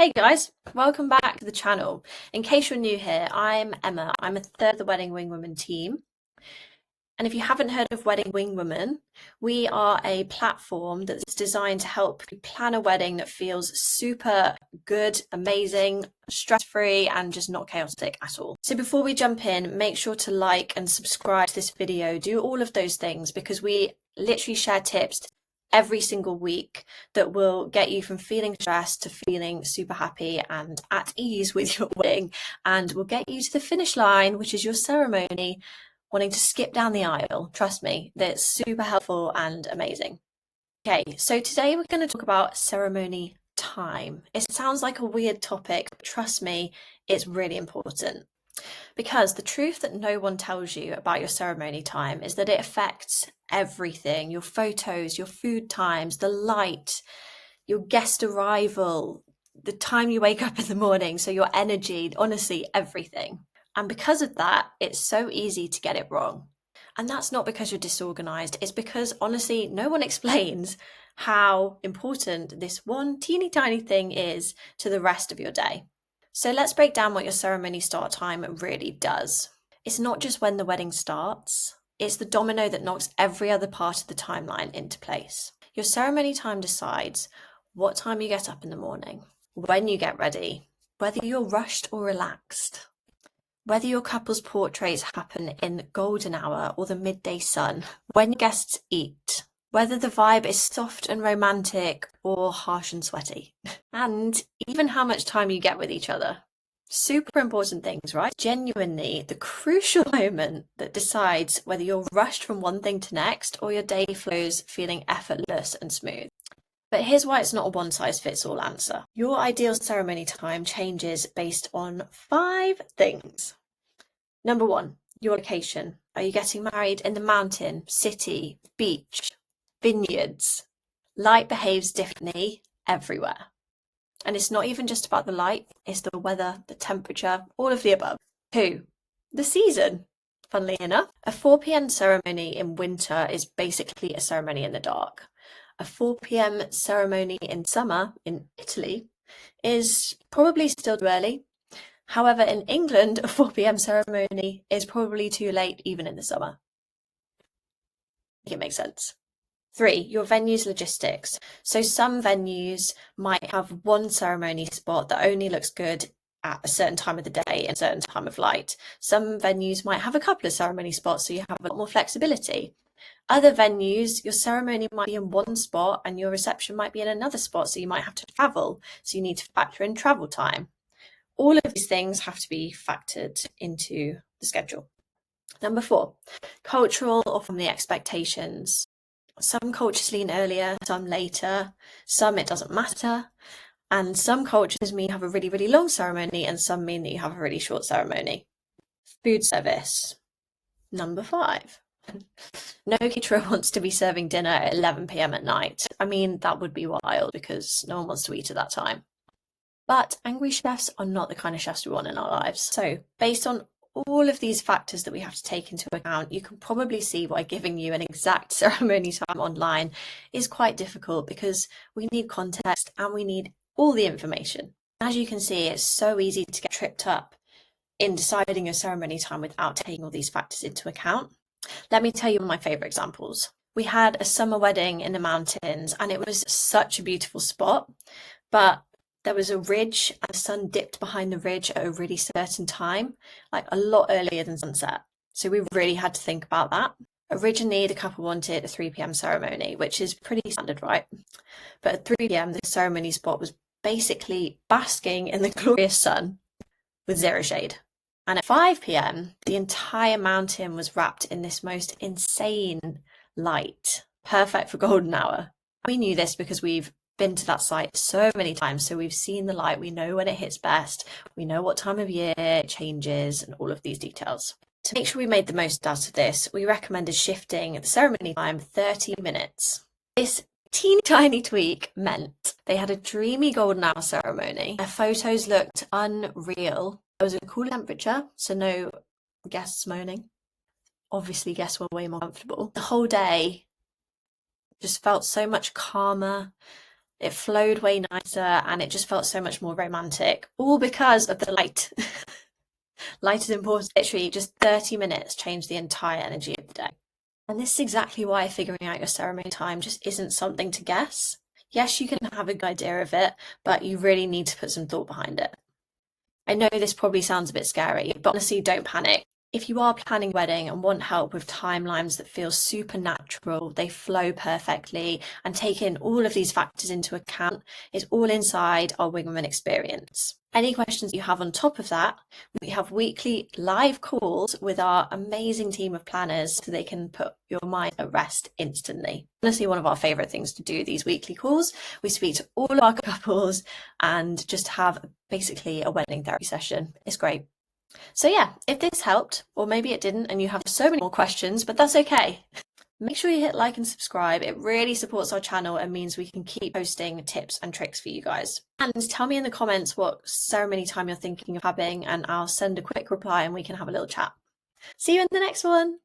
Hey guys, welcome back to the channel. In case you're new here, I'm Emma. I'm a third of the Wedding Wing Woman team. And if you haven't heard of Wedding Wing Woman, we are a platform that's designed to help you plan a wedding that feels super good, amazing, stress-free, and just not chaotic at all. So before we jump in, make sure to like and subscribe to this video. Do all of those things because we literally share tips every single week that will get you from feeling stressed to feeling super happy and at ease with your wedding, and will get you to the finish line, which is your ceremony, wanting to skip down the aisle. Trust me, that's super helpful and amazing. Okay, so today we're going to talk about ceremony time. It sounds like a weird topic, but trust me, it's really important. Because the truth that no one tells you about your ceremony time is that it affects everything: your photos, your food times, the light, your guest arrival, the time you wake up in the morning, so your energy, honestly, everything. And because of that, it's so easy to get it wrong. And that's not because you're disorganized, it's because honestly, no one explains how important this one teeny tiny thing is to the rest of your day. So let's break down what your ceremony start time really does. It's not just when the wedding starts, it's the domino that knocks every other part of the timeline into place. Your ceremony time decides what time you get up in the morning, when you get ready, whether you're rushed or relaxed, whether your couple's portraits happen in golden hour or the midday sun, when guests eat, whether the vibe is soft and romantic or harsh and sweaty, and even how much time you get with each other. Super important things, right? Genuinely the crucial moment that decides whether you're rushed from one thing to next or your day flows feeling effortless and smooth. But here's why it's not a one-size-fits-all answer. Your ideal ceremony time changes based on 5 things. Number 1, your location. Are you getting married in the mountain, city, beach, vineyards? Light behaves differently everywhere. And it's not even just about the light, it's the weather, the temperature, all of the above. 2, the season. Funnily enough, a 4 p.m. ceremony in winter is basically a ceremony in the dark. A 4 p.m. ceremony in summer in Italy is probably still too early. However, in England, a 4 p.m. ceremony is probably too late even in the summer. I think it makes sense. 3, your venue's logistics. So some venues might have one ceremony spot that only looks good at a certain time of the day and a certain time of light. Some venues might have a couple of ceremony spots, so you have a lot more flexibility. Other venues, your ceremony might be in one spot and your reception might be in another spot, so you might have to travel, so you need to factor in travel time. All of these things have to be factored into the schedule. Number 4, cultural or family expectations. Some cultures lean earlier, some later, some it doesn't matter. And some cultures mean you have a really, really long ceremony and some mean that you have a really short ceremony. Food service. Number 5. No caterer wants to be serving dinner at 11 p.m. at night. I mean, that would be wild because no one wants to eat at that time. But angry chefs are not the kind of chefs we want in our lives. So based on all of these factors that we have to take into account, you can probably see why giving you an exact ceremony time online is quite difficult, because we need context and we need all the information. As you can see, it's so easy to get tripped up in deciding your ceremony time without taking all these factors into account. Let me tell you one of my favourite examples. We had a summer wedding in the mountains and it was such a beautiful spot, but there was a ridge and the sun dipped behind the ridge at a really certain time, like a lot earlier than sunset. So we really had to think about that. Originally, the couple wanted a 3 p.m. ceremony, which is pretty standard, right? But at 3 p.m, the ceremony spot was basically basking in the glorious sun with zero shade. And at 5 p.m, the entire mountain was wrapped in this most insane light, perfect for golden hour. We knew this because we've been to that site so many times, so we've seen the light, we know when it hits best, we know what time of year it changes and all of these details. To make sure we made the most out of this, we recommended shifting the ceremony time 30 minutes. This teeny tiny tweak meant they had a dreamy golden hour ceremony. Their photos looked unreal. There was a cooler temperature, so no guests moaning. Obviously, guests were way more comfortable. The whole day just felt so much calmer It flowed way nicer and it just felt so much more romantic, all because of the light. Light is important. Literally, just 30 minutes changed the entire energy of the day. And this is exactly why figuring out your ceremony time just isn't something to guess. Yes, you can have a good idea of it, but you really need to put some thought behind it. I know this probably sounds a bit scary, but honestly, don't panic. If you are planning a wedding and want help with timelines that feel supernatural, they flow perfectly, and take in all of these factors into account, it's all inside our Wing Women experience. Any questions you have on top of that, we have weekly live calls with our amazing team of planners so they can put your mind at rest instantly. Honestly, one of our favourite things to do, these weekly calls. We speak to all of our couples and just have basically a wedding therapy session. It's great. So yeah, if this helped, or maybe it didn't and you have so many more questions, but that's okay. Make sure you hit like and subscribe. It really supports our channel and means we can keep posting tips and tricks for you guys. And tell me in the comments what ceremony time you're thinking of having, and I'll send a quick reply and we can have a little chat. See you in the next one.